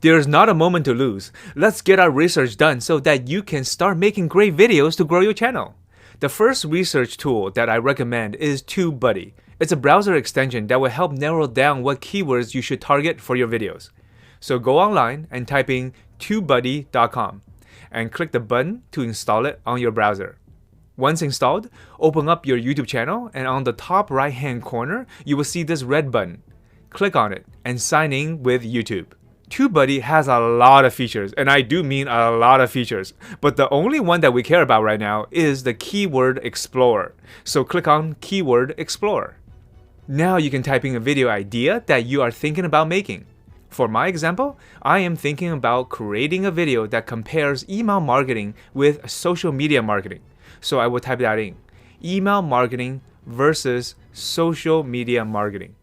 There's not a moment to lose. Let's get our research done so that you can start making great videos to grow your channel. The first research tool that I recommend is TubeBuddy. It's a browser extension that will help narrow down what keywords you should target for your videos. So go online and type in tubebuddy.com and click the button to install it on your browser. Once installed, open up your YouTube channel, and on the top right hand corner, you will see this red button. Click on it and sign in with YouTube. TubeBuddy has a lot of features, and I do mean a lot of features, but the only one that we care about right now is the Keyword Explorer. So click on Keyword Explorer. Now you can type in a video idea that you are thinking about making. For my example, I am thinking about creating a video that compares email marketing with social media marketing. So I will type that in. Email marketing versus social media marketing.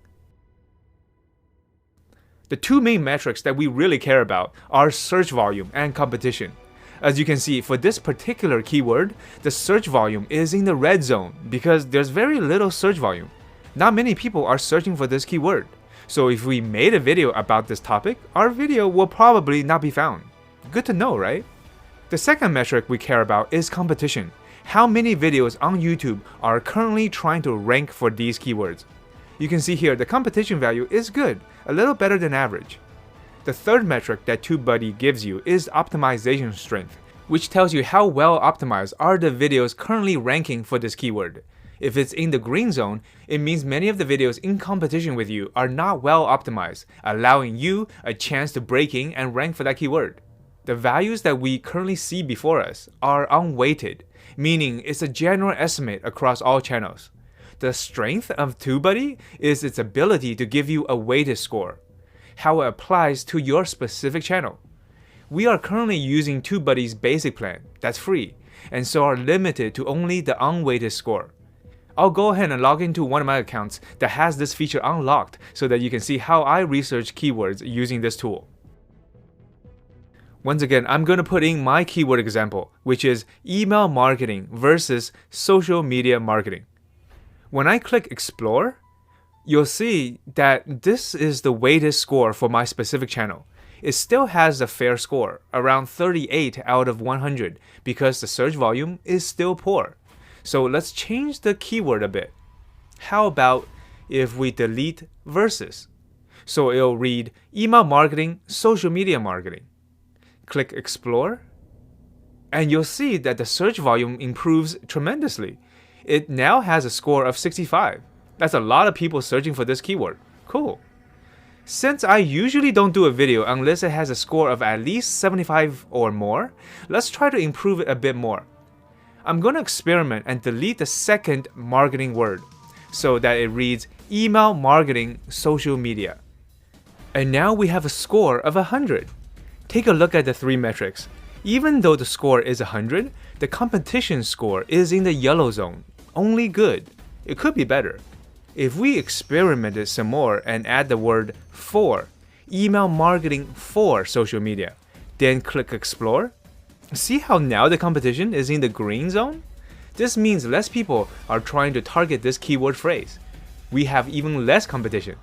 The two main metrics that we really care about are search volume and competition. As you can see, for this particular keyword, the search volume is in the red zone because there's very little search volume. Not many people are searching for this keyword. So if we made a video about this topic, our video will probably not be found. Good to know, right? The second metric we care about is competition. How many videos on YouTube are currently trying to rank for these keywords? You can see here the competition value is good, a little better than average. The third metric that TubeBuddy gives you is optimization strength, which tells you how well optimized are the videos currently ranking for this keyword. If it's in the green zone, it means many of the videos in competition with you are not well optimized, allowing you a chance to break in and rank for that keyword. The values that we currently see before us are unweighted, meaning it's a general estimate across all channels. The strength of TubeBuddy is its ability to give you a weighted score, how it applies to your specific channel. We are currently using TubeBuddy's basic plan, that's free, and so are limited to only the unweighted score. I'll go ahead and log into one of my accounts that has this feature unlocked so that you can see how I research keywords using this tool. Once again, I'm going to put in my keyword example, which is email marketing versus social media marketing. When I click Explore, you'll see that this is the weighted score for my specific channel. It still has a fair score, around 38 out of 100, because the search volume is still poor. So let's change the keyword a bit. How about if we delete versus? So it'll read email marketing, social media marketing. Click Explore, and you'll see that the search volume improves tremendously. It now has a score of 65. That's a lot of people searching for this keyword. Cool. Since I usually don't do a video unless it has a score of at least 75 or more, let's try to improve it a bit more. I'm going to experiment and delete the second marketing word so that it reads email marketing social media. And now we have a score of 100. Take a look at the three metrics. Even though the score is 100, the competition score is in the yellow zone. Only good. It could be better. If we experimented some more and add the word for, email marketing for social media, then click Explore, see how now the competition is in the green zone? This means less people are trying to target this keyword phrase. We have even less competition.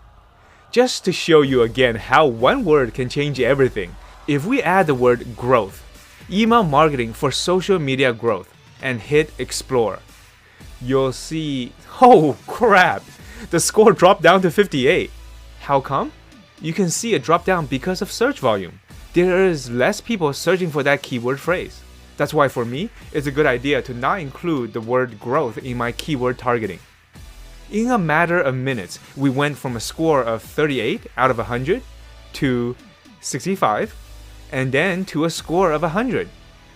Just to show you again how one word can change everything, if we add the word growth, email marketing for social media growth, and hit Explore, you'll see, oh crap, the score dropped down to 58. How come? You can see it dropped down because of search volume. There is less people searching for that keyword phrase. That's why for me, it's a good idea to not include the word growth in my keyword targeting. In a matter of minutes, we went from a score of 38 out of 100 to 65, and then to a score of 100.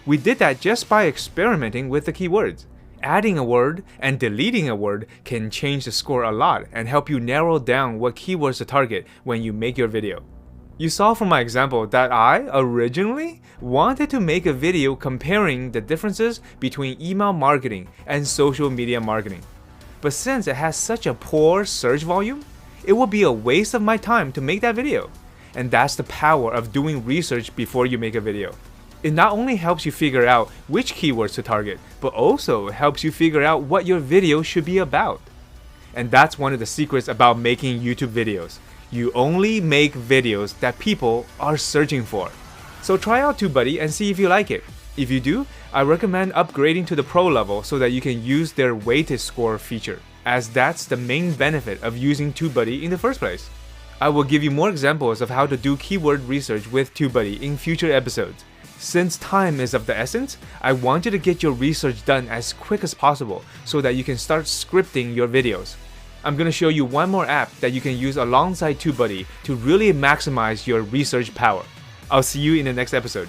We did that just by experimenting with the keywords. Adding a word and deleting a word can change the score a lot and help you narrow down what keywords to target when you make your video. You saw from my example that I originally wanted to make a video comparing the differences between email marketing and social media marketing. But since it has such a poor search volume, it will be a waste of my time to make that video. And that's the power of doing research before you make a video. It not only helps you figure out which keywords to target, but also helps you figure out what your video should be about. And that's one of the secrets about making YouTube videos. You only make videos that people are searching for. So try out TubeBuddy and see if you like it. If you do, I recommend upgrading to the pro level so that you can use their weighted score feature, as that's the main benefit of using TubeBuddy in the first place. I will give you more examples of how to do keyword research with TubeBuddy in future episodes. Since time is of the essence, I want you to get your research done as quick as possible so that you can start scripting your videos. I'm going to show you one more app that you can use alongside TubeBuddy to really maximize your research power. I'll see you in the next episode.